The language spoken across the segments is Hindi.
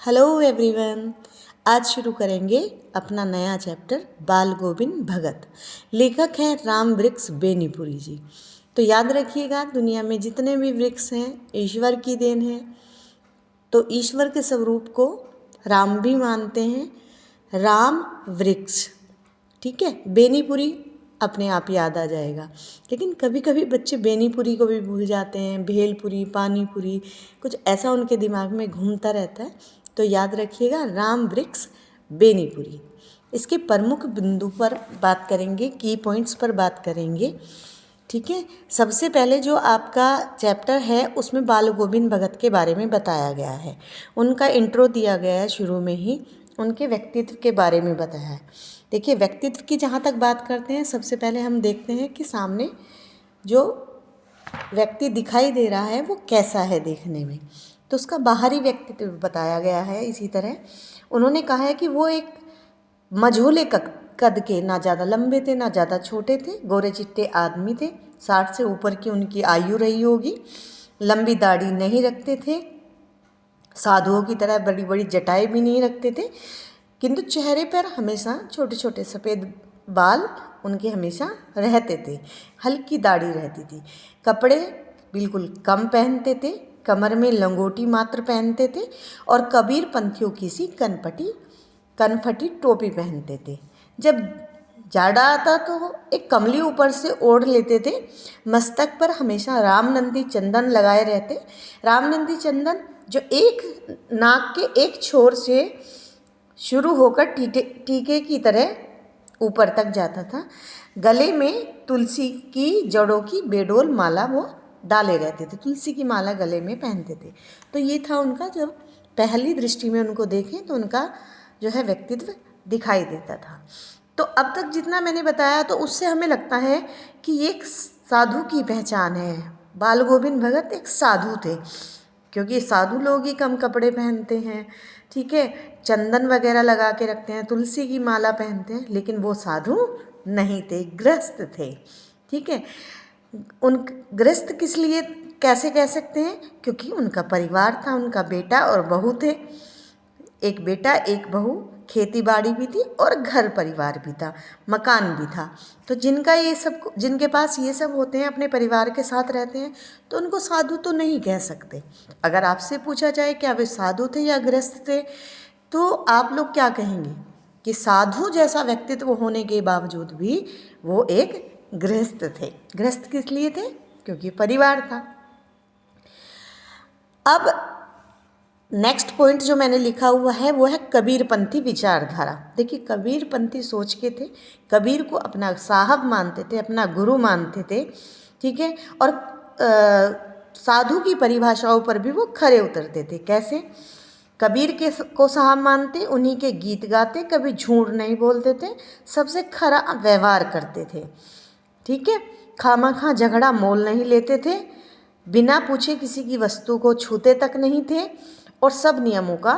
Hello everyone. आज शुरू करेंगे अपना नया चैप्टर बाल गोविंद भगत। लेखक हैं राम वृक्ष बेनीपुरी जी। तो याद रखिएगा, दुनिया में जितने भी वृक्ष हैं ईश्वर की देन है। तो ईश्वर के स्वरूप को राम भी मानते हैं, राम वृक्ष। ठीक है, बेनीपुरी अपने आप याद आ जाएगा। लेकिन कभी कभी बच्चे बेनीपुरी को भी भूल जाते हैं, भेलपुरी, पानीपुरी, कुछ ऐसा उनके दिमाग में घूमता रहता है। तो याद रखिएगा, राम वृक्ष बेनीपुरी। इसके प्रमुख बिंदु पर बात करेंगे, की पॉइंट्स पर बात करेंगे। ठीक है, सबसे पहले जो आपका चैप्टर है उसमें बाल गोविंद भगत के बारे में बताया गया है। उनका इंट्रो दिया गया है, शुरू में ही उनके व्यक्तित्व के बारे में बताया है। देखिए, व्यक्तित्व की जहाँ तक बात करते हैं, सबसे पहले हम देखते हैं कि सामने जो व्यक्ति दिखाई दे रहा है वो कैसा है देखने में। तो उसका बाहरी व्यक्तित्व बताया गया है। इसी तरह उन्होंने कहा है कि वो एक मझोले कद के, ना ज़्यादा लंबे थे ना ज़्यादा छोटे थे, गोरे चिट्टे आदमी थे। 60 से ऊपर की उनकी आयु रही होगी। लंबी दाढ़ी नहीं रखते थे, साधुओं की तरह बड़ी बड़ी जटाएं भी नहीं रखते थे, किंतु चेहरे पर हमेशा छोटे छोटे सफ़ेद बाल उनके हमेशा रहते थे। हल्की दाढ़ी रहती थी। कपड़े बिल्कुल कम पहनते थे, कमर में लंगोटी मात्र पहनते थे और कबीर पंथियों की सी कनफटी टोपी पहनते थे। जब जाड़ा आता तो एक कमली ऊपर से ओढ़ लेते थे। मस्तक पर हमेशा रामनंदी चंदन लगाए रहते। रामनंदी चंदन जो एक नाक के एक छोर से शुरू होकर टीके की तरह ऊपर तक जाता था। गले में तुलसी की जड़ों की बेडोल माला वो डाले रहते थे, तुलसी की माला गले में पहनते थे। तो ये था उनका, जब पहली दृष्टि में उनको देखें तो उनका जो है व्यक्तित्व दिखाई देता था। तो अब तक जितना मैंने बताया तो उससे हमें लगता है कि ये एक साधु की पहचान है। बाल गोविंद भगत एक साधु थे, क्योंकि साधु लोग ही कम कपड़े पहनते हैं। ठीक है, चंदन वगैरह लगा के रखते हैं, तुलसी की माला पहनते हैं, लेकिन वो साधु नहीं थे, गृहस्थ थे। ठीक है, उन गृहस्थ किस लिए कैसे कह सकते हैं? क्योंकि उनका परिवार था, उनका बेटा और बहू थे। एक बेटा एक बहू, खेती बाड़ी भी थी और घर परिवार भी था, मकान भी था। तो जिनके पास ये सब होते हैं, अपने परिवार के साथ रहते हैं, तो उनको साधु तो नहीं कह सकते। अगर आपसे पूछा जाए क्या वे साधु थे या गृहस्थ थे, तो आप लोग क्या कहेंगे कि साधु जैसा व्यक्तित्व होने के बावजूद भी वो एक गृहस्थ थे। गृहस्थ किस लिए थे? क्योंकि परिवार था। अब नेक्स्ट पॉइंट जो मैंने लिखा हुआ है वो है कबीरपंथी विचारधारा। देखिए, कबीरपंथी सोच के थे, कबीर को अपना साहब मानते थे, अपना गुरु मानते थे। ठीक है, और साधु की परिभाषाओं पर भी वो खरे उतरते थे। कैसे? कबीर को साहब मानते, उन्हीं के गीत गाते, कभी झूठ नहीं बोलते थे, सबसे खरा व्यवहार करते थे। ठीक है, खामखा झगड़ा मोल नहीं लेते थे, बिना पूछे किसी की वस्तु को छूते तक नहीं थे और सब नियमों का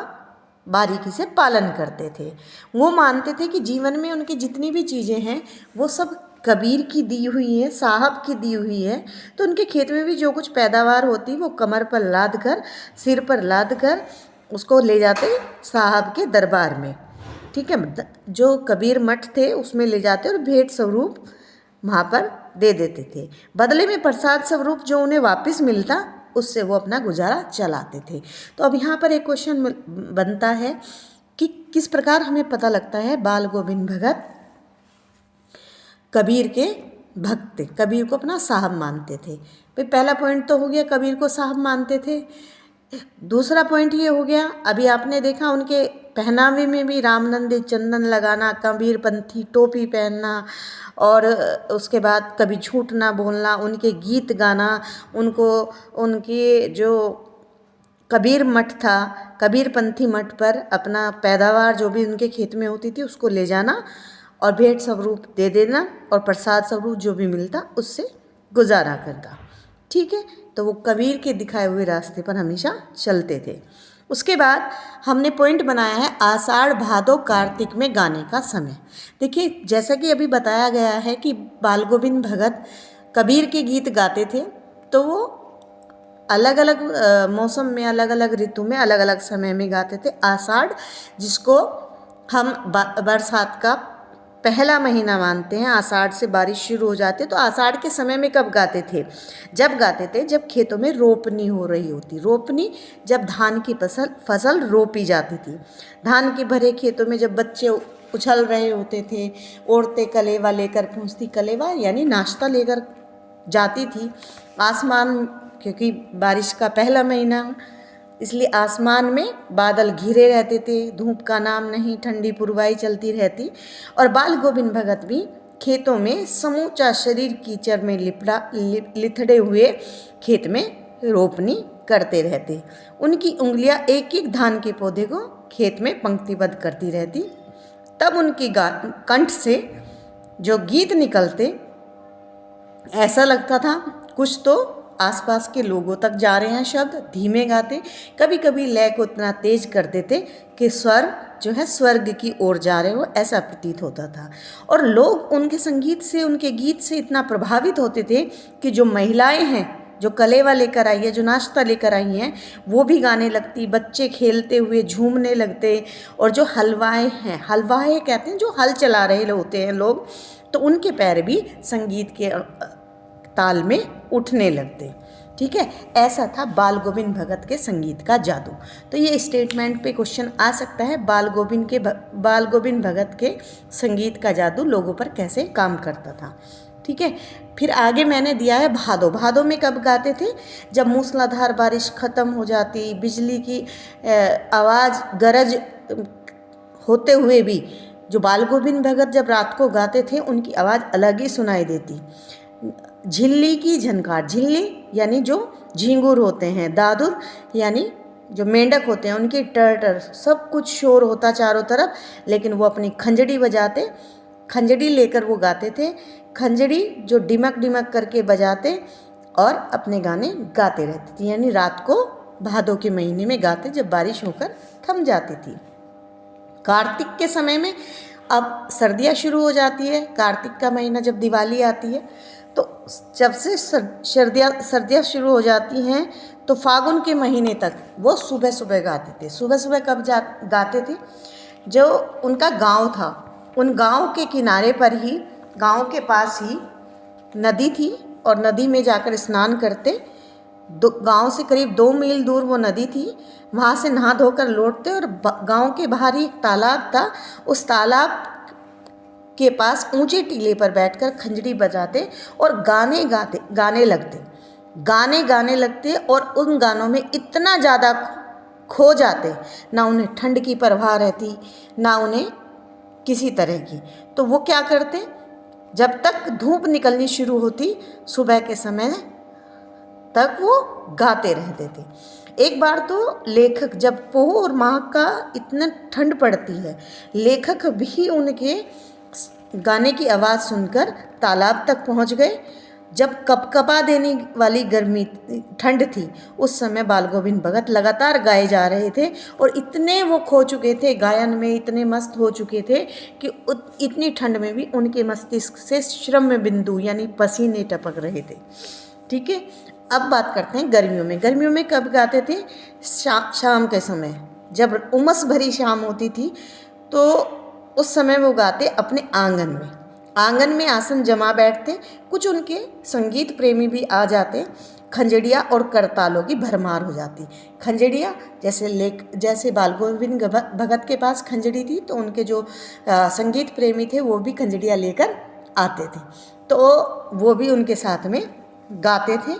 बारीकी से पालन करते थे। वो मानते थे कि जीवन में उनकी जितनी भी चीज़ें हैं वो सब कबीर की दी हुई है, साहब की दी हुई है। तो उनके खेत में भी जो कुछ पैदावार होती वो कमर पर लाद कर, सिर पर लाद कर उसको ले जाते साहब के दरबार में। ठीक है, जो कबीर मठ थे उसमें ले जाते और भेंट स्वरूप वहाँ पर दे देते थे। बदले में प्रसाद स्वरूप जो उन्हें वापस मिलता, उससे वो अपना गुजारा चलाते थे। तो अब यहाँ पर एक क्वेश्चन बनता है कि किस प्रकार हमें पता लगता है बाल गोविंद भगत कबीर के भक्त थे, कबीर को अपना साहब मानते थे। भाई, पहला पॉइंट तो हो गया, कबीर को साहब मानते थे। दूसरा पॉइंट ये हो गया, अभी आपने देखा उनके पहनावे में भी रामनंदी चंदन लगाना, कबीरपंथी टोपी पहनना, और उसके बाद कभी झूठ ना बोलना, उनके गीत गाना, उनके जो कबीर मठ था, कबीरपंथी मठ पर अपना पैदावार जो भी उनके खेत में होती थी उसको ले जाना और भेंट स्वरूप दे देना और प्रसाद स्वरूप जो भी मिलता उससे गुजारा करना। ठीक है, तो वो कबीर के दिखाए हुए रास्ते पर हमेशा चलते थे। उसके बाद हमने पॉइंट बनाया है आषाढ़ भादो कार्तिक में गाने का समय। देखिए, जैसा कि अभी बताया गया है कि बाल गोविंद भगत कबीर के गीत गाते थे, तो वो अलग अलग मौसम में, अलग अलग ऋतु में, अलग अलग समय में गाते थे। आषाढ़, जिसको हम बरसात का पहला महीना मानते हैं, आषाढ़ से बारिश शुरू हो जाती है। तो आषाढ़ के समय में कब गाते थे? जब गाते थे जब खेतों में रोपनी हो रही होती। रोपनी, जब धान की फसल रोपी जाती थी। धान के भरे खेतों में जब बच्चे उछल रहे होते थे, औरतें कलेवा लेकर पहुँचती, कलेवा यानी नाश्ता लेकर जाती थी। आसमान, क्योंकि बारिश का पहला महीना, इसलिए आसमान में बादल घिरे रहते थे, धूप का नाम नहीं, ठंडी पुरवाई चलती रहती। और बाल गोविंद भगत भी खेतों में समूचा शरीर कीचड़ में लिथड़े हुए खेत में रोपनी करते रहते। उनकी उंगलियां एक एक धान के पौधे को खेत में पंक्तिबद्ध करती रहती। तब उनकी कंठ से जो गीत निकलते, ऐसा लगता था कुछ तो आसपास के लोगों तक जा रहे हैं शब्द। धीमे गाते, कभी कभी लय को इतना तेज कर देते कि स्वर जो है स्वर्ग की ओर जा रहे हो, ऐसा प्रतीत होता था। और लोग उनके संगीत से, उनके गीत से इतना प्रभावित होते थे कि जो महिलाएं हैं, जो कलेवा लेकर आई है, जो नाश्ता लेकर आई हैं, वो भी गाने लगती। बच्चे खेलते हुए झूमने लगते। और जो हलवाए हैं, हलवाए कहते हैं जो हल चला रहे होते हैं लोग, तो उनके पैर भी संगीत के ताल में उठने लगते। ठीक है, ऐसा था बाल गोविंद भगत के संगीत का जादू। तो ये स्टेटमेंट पे क्वेश्चन आ सकता है, बाल गोविंद भगत के संगीत का जादू लोगों पर कैसे काम करता था। ठीक है, फिर आगे मैंने दिया है भादो। भादो में कब गाते थे? जब मूसलाधार बारिश खत्म हो जाती, बिजली की आवाज़ गरज होते हुए भी जो बाल गोविंद भगत जब रात को गाते थे, उनकी आवाज़ अलग ही सुनाई देती। झिल्ली की झनकार, झिल्ली यानी जो झिंगुर होते हैं, दादुर यानी जो मेंढक होते हैं, उनकी टर सब कुछ शोर होता चारों तरफ, लेकिन वो अपनी खंजड़ी बजाते, खंजड़ी लेकर वो गाते थे। खंजड़ी जो डिमक डिमक करके बजाते और अपने गाने गाते रहते थे। यानी रात को भादों के महीने में गाते, जब बारिश होकर थम जाती थी। कार्तिक के समय में अब सर्दियाँ शुरू हो जाती है। कार्तिक का महीना जब दिवाली आती है, तो जब से सर्दियाँ शुरू हो जाती हैं, तो फागुन के महीने तक वो सुबह सुबह गाते थे। सुबह सुबह कब गाते थे? जो उनका गांव था, उन गांव के किनारे पर ही, गांव के पास ही नदी थी, और नदी में जाकर स्नान करते। गांव से करीब 2 मील दूर वो नदी थी। वहाँ से नहा धोकर लौटते, और गांव के बाहर ही एक तालाब था। उस तालाब के पास ऊंचे टीले पर बैठकर खंजड़ी बजाते और गाने लगते और उन गानों में इतना ज़्यादा खो जाते, ना उन्हें ठंड की परवाह रहती, ना उन्हें किसी तरह की। तो वो क्या करते, जब तक धूप निकलनी शुरू होती सुबह के समय तक वो गाते रहते थे। एक बार तो लेखक, जब पोह और माह का इतना ठंड पड़ती है, लेखक भी उनके गाने की आवाज़ सुनकर तालाब तक पहुंच गए। जब कपकपा देने वाली गर्मी ठंड थी, उस समय बाल गोविंद भगत लगातार गाए जा रहे थे, और इतने वो खो चुके थे गायन में, इतने मस्त हो चुके थे कि इतनी ठंड में भी उनके मस्तिष्क से श्रम बिंदु यानी पसीने टपक रहे थे। ठीक है, अब बात करते हैं गर्मियों में। गर्मियों में कब गाते थे? शाम के समय, जब उमस भरी शाम होती थी, तो उस समय वो गाते अपने आंगन में आसन जमा बैठते। कुछ उनके संगीत प्रेमी भी आ जाते। खंजड़िया और करतालों की भरमार हो जाती। खंजड़िया जैसे बाल गोविंद भगत के पास खंजड़ी थी, तो उनके जो संगीत प्रेमी थे वो भी खंजड़िया लेकर आते थे, तो वो भी उनके साथ में गाते थे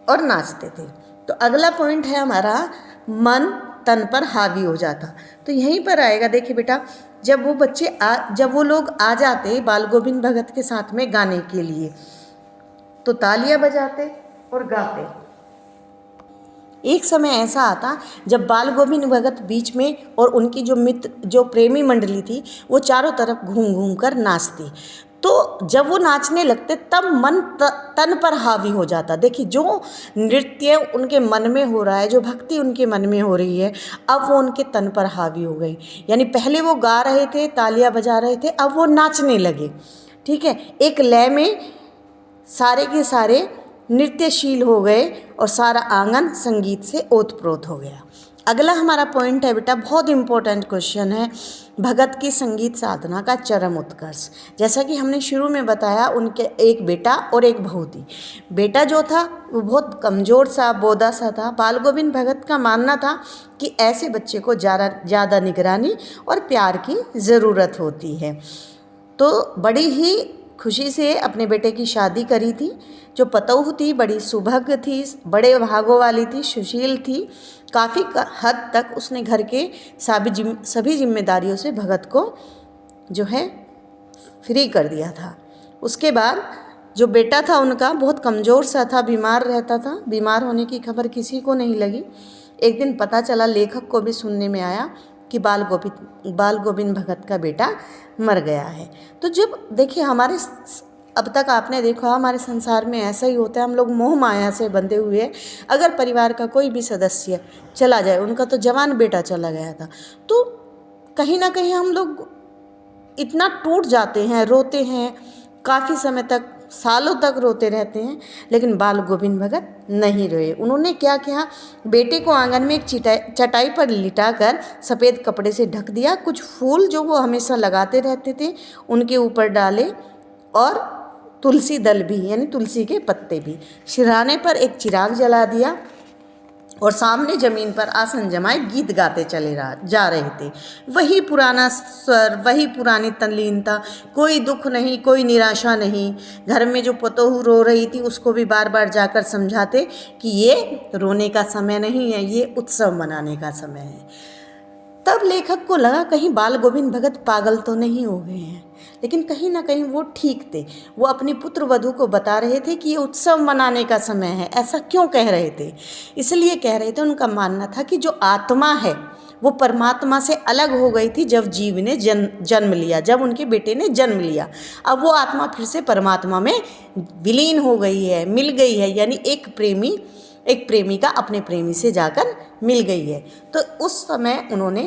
और नाचते थे। तो अगला पॉइंट है हमारा, मन तन पर हावी हो जाता। तो यहीं पर आएगा, देखिए बेटा, जब वो लोग आ जाते बाल गोविंद भगत के साथ में गाने के लिए, तो तालियां बजाते और गाते। एक समय ऐसा आता जब बाल गोविंद भगत बीच में, और उनकी जो प्रेमी मंडली थी, वो चारों तरफ घूम घूम कर नाचती। तो जब वो नाचने लगते, तब मन तन पर हावी हो जाता। देखिए, जो नृत्य उनके मन में हो रहा है, जो भक्ति उनके मन में हो रही है, अब वो उनके तन पर हावी हो गई। यानी पहले वो गा रहे थे, तालियां बजा रहे थे, अब वो नाचने लगे। ठीक है, एक लय में सारे के सारे नृत्यशील हो गए और सारा आंगन संगीत से ओतप्रोत हो गया। अगला हमारा पॉइंट है बेटा, बहुत इंपॉर्टेंट क्वेश्चन है, भगत की संगीत साधना का चरम उत्कर्ष। जैसा कि हमने शुरू में बताया, उनके एक बेटा और एक बहू थी। बेटा जो था वो बहुत कमज़ोर सा, बोदा सा था। बाल गोविंद भगत का मानना था कि ऐसे बच्चे को ज़्यादा निगरानी और प्यार की ज़रूरत होती है। तो बड़ी ही खुशी से अपने बेटे की शादी करी थी। जो पतोह थी बड़ी सुभग थी, बड़े भागों वाली थी, सुशील थी। काफ़ी हद तक उसने घर के सभी जिम्मेदारियों से भगत को जो है फ्री कर दिया था। उसके बाद जो बेटा था उनका बहुत कमज़ोर सा था, बीमार रहता था। बीमार होने की खबर किसी को नहीं लगी। एक दिन पता चला, लेखक को भी सुनने में आया कि बाल गोविंद भगत का बेटा मर गया है। तो जब देखिए हमारे अब तक आपने देखा हमारे संसार में ऐसा ही होता है, हम लोग मोह माया से बंधे हुए। अगर परिवार का कोई भी सदस्य चला जाए, उनका तो जवान बेटा चला गया था, तो कहीं ना कहीं हम लोग इतना टूट जाते हैं, रोते हैं, काफ़ी समय तक, सालों तक रोते रहते हैं। लेकिन बाल गोविंद भगत नहीं रोए। उन्होंने क्या किया, बेटे को आंगन में एक चटाई पर लिटाकर सफ़ेद कपड़े से ढक दिया। कुछ फूल जो वो हमेशा लगाते रहते थे उनके ऊपर डाले, और तुलसी दल भी यानी तुलसी के पत्ते भी। सिरहाने पर एक चिराग जला दिया और सामने ज़मीन पर आसन जमाए गीत गाते जा रहे थे। वही पुराना स्वर, वही पुरानी तल्लीनता, कोई दुख नहीं, कोई निराशा नहीं। घर में जो पतोहू रो रही थी उसको भी बार बार जाकर समझाते कि ये रोने का समय नहीं है, ये उत्सव मनाने का समय है। तब लेखक को लगा कहीं बाल गोविंद भगत पागल तो नहीं हो गए हैं, लेकिन कहीं ना कहीं वो ठीक थे। वो अपनी पुत्र वधू को बता रहे थे कि ये उत्सव मनाने का समय है। ऐसा क्यों कह रहे थे? इसलिए कह रहे थे, उनका मानना था कि जो आत्मा है वो परमात्मा से अलग हो गई थी जब जीव ने जन्म लिया, जब उनके बेटे ने जन्म लिया। अब वो आत्मा फिर से परमात्मा में विलीन हो गई है, मिल गई है। यानी एक प्रेमिका अपने प्रेमी से जाकर मिल गई है। तो उस समय उन्होंने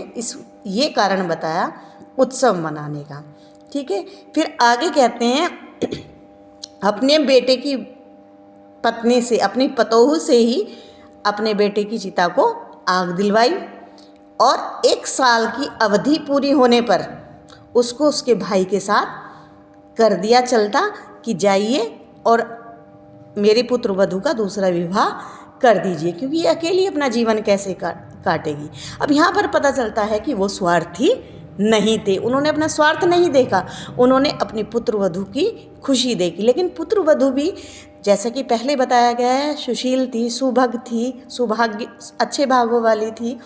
ये कारण बताया उत्सव मनाने का। ठीक है, फिर आगे कहते हैं अपने बेटे की पत्नी से, अपनी पतोहू से ही अपने बेटे की चिता को आग दिलवाई, और 1 साल की अवधि पूरी होने पर उसको उसके भाई के साथ कर दिया चलता कि जाइए और मेरे पुत्र वधू का दूसरा विवाह कर दीजिए, क्योंकि ये अकेली अपना जीवन कैसे काटेगी। अब यहाँ पर पता चलता है कि वो स्वार्थी नहीं थे। उन्होंने अपना स्वार्थ नहीं देखा, उन्होंने अपनी पुत्र वधू की खुशी देखी। लेकिन पुत्र वधू भी जैसा कि पहले बताया गया है, सुशील थी, सुभग थी, अच्छे भागों वाली थी।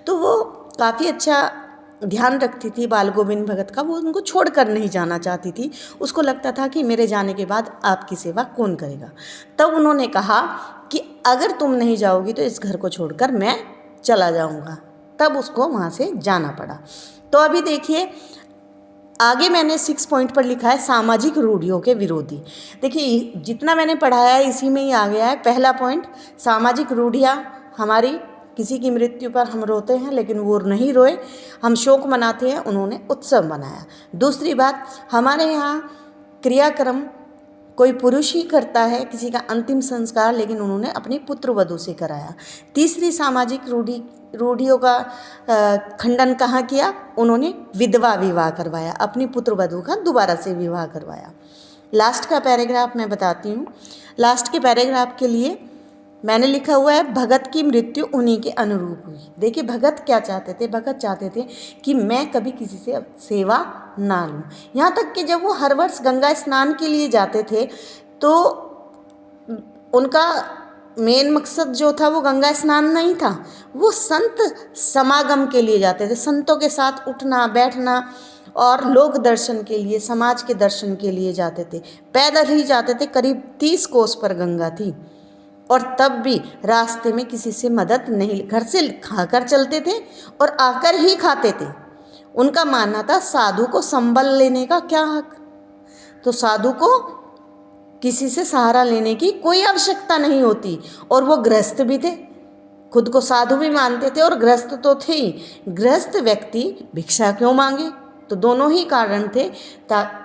तो वो काफ़ी अच्छा ध्यान रखती थी बाल गोविंद भगत का। वो उनको छोड़कर नहीं जाना चाहती थी। उसको लगता था कि मेरे जाने के बाद आपकी सेवा कौन करेगा। तब उन्होंने कहा कि अगर तुम नहीं जाओगी तो इस घर को छोड़कर मैं चला जाऊंगा। तब उसको वहाँ से जाना पड़ा। तो अभी देखिए आगे मैंने 6 पॉइंट पर लिखा है सामाजिक रूढ़ियों के विरोधी। देखिए जितना मैंने पढ़ाया है इसी में ही आ गया है। पहला पॉइंट, सामाजिक रूढ़ियाँ हमारी, किसी की मृत्यु पर हम रोते हैं लेकिन वो नहीं रोए, हम शोक मनाते हैं, उन्होंने उत्सव मनाया। दूसरी बात, हमारे यहाँ क्रियाक्रम कोई पुरुष ही करता है किसी का अंतिम संस्कार, लेकिन उन्होंने अपनी पुत्र वधू से कराया। तीसरी सामाजिक रूढ़ियों का खंडन कहाँ किया? उन्होंने विधवा विवाह करवाया, अपनी पुत्र वधू का दोबारा से विवाह करवाया। लास्ट का पैराग्राफ मैं बताती हूँ। लास्ट के पैराग्राफ के लिए मैंने लिखा हुआ है भगत की मृत्यु उन्हीं के अनुरूप हुई। देखिए भगत क्या चाहते थे? भगत चाहते थे कि मैं कभी किसी से सेवा ना लूँ। यहाँ तक कि जब वो हर वर्ष गंगा स्नान के लिए जाते थे तो उनका मेन मकसद जो था वो गंगा स्नान नहीं था, वो संत समागम के लिए जाते थे। संतों के साथ उठना बैठना और लोक दर्शन के लिए, समाज के दर्शन के लिए जाते थे। पैदल ही जाते थे। करीब 30 कोस पर गंगा थी, और तब भी रास्ते में किसी से मदद नहीं, घर से खाकर चलते थे और आकर ही खाते थे। उनका मानना था साधु को संबल लेने का क्या हक, तो साधु को किसी से सहारा लेने की कोई आवश्यकता नहीं होती। और वो गृहस्थ भी थे, खुद को साधु भी मानते थे और गृहस्थ तो थे ही। गृहस्थ व्यक्ति भिक्षा क्यों मांगे? तो दोनों ही कारण थे,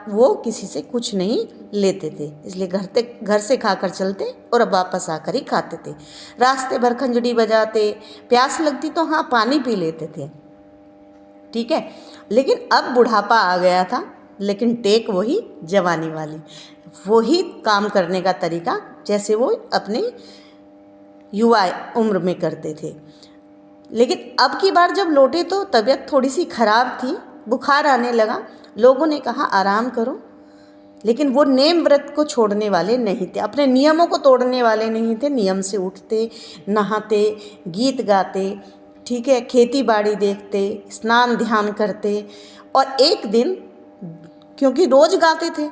वो किसी से कुछ नहीं लेते थे, इसलिए घर से खाकर चलते और अब वापस आकर ही खाते थे। रास्ते भर खंजड़ी बजाते, प्यास लगती तो हाँ पानी पी लेते थे, ठीक है। लेकिन अब बुढ़ापा आ गया था, लेकिन टेक वही जवानी वाली, वही काम करने का तरीका जैसे वो अपनी युवा उम्र में करते थे। लेकिन अब की बार जब लौटे तो तबीयत थोड़ी सी खराब थी, बुखार आने लगा। लोगों ने कहा आराम करो, लेकिन वो नेम व्रत को छोड़ने वाले नहीं थे, अपने नियमों को तोड़ने वाले नहीं थे। नियम से उठते, नहाते, गीत गाते, ठीक है, खेती बाड़ी देखते, स्नान ध्यान करते। और एक दिन, क्योंकि रोज गाते थे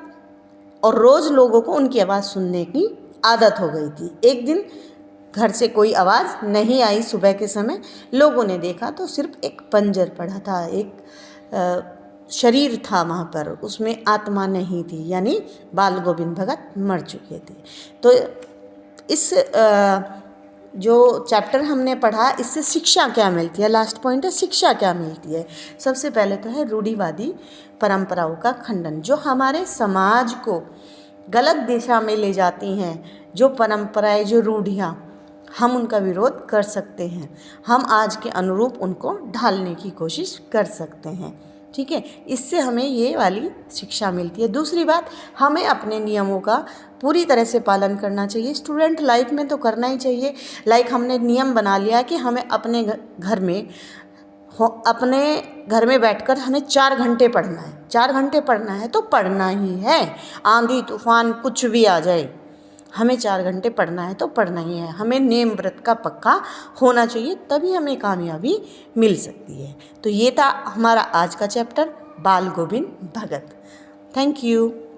और रोज लोगों को उनकी आवाज़ सुनने की आदत हो गई थी, एक दिन घर से कोई आवाज़ नहीं आई। सुबह के समय लोगों ने देखा तो सिर्फ एक पंजर पड़ा था, एक शरीर था वहाँ पर, उसमें आत्मा नहीं थी, यानी बाल गोविंद भगत मर चुके थे। तो इस जो चैप्टर हमने पढ़ा, इससे शिक्षा क्या मिलती है, लास्ट पॉइंट है शिक्षा क्या मिलती है। सबसे पहले तो है रूढ़िवादी परंपराओं का खंडन, जो हमारे समाज को गलत दिशा में ले जाती हैं। जो परंपराएं, जो रूढ़ियाँ, हम उनका विरोध कर सकते हैं, हम आज के अनुरूप उनको ढालने की कोशिश कर सकते हैं, ठीक है। इससे हमें ये वाली शिक्षा मिलती है। दूसरी बात, हमें अपने नियमों का पूरी तरह से पालन करना चाहिए। स्टूडेंट लाइफ में तो करना ही चाहिए। लाइक हमने नियम बना लिया कि हमें अपने घर में बैठकर हमें 4 घंटे पढ़ना है, 4 घंटे पढ़ना है तो पढ़ना ही है, आंधी तूफान कुछ भी आ जाए, हमें 4 घंटे पढ़ना है तो पढ़ना ही है। हमें नेम व्रत का पक्का होना चाहिए, तभी हमें कामयाबी मिल सकती है। तो ये था हमारा आज का चैप्टर, बाल गोविंद भगत। Thank you.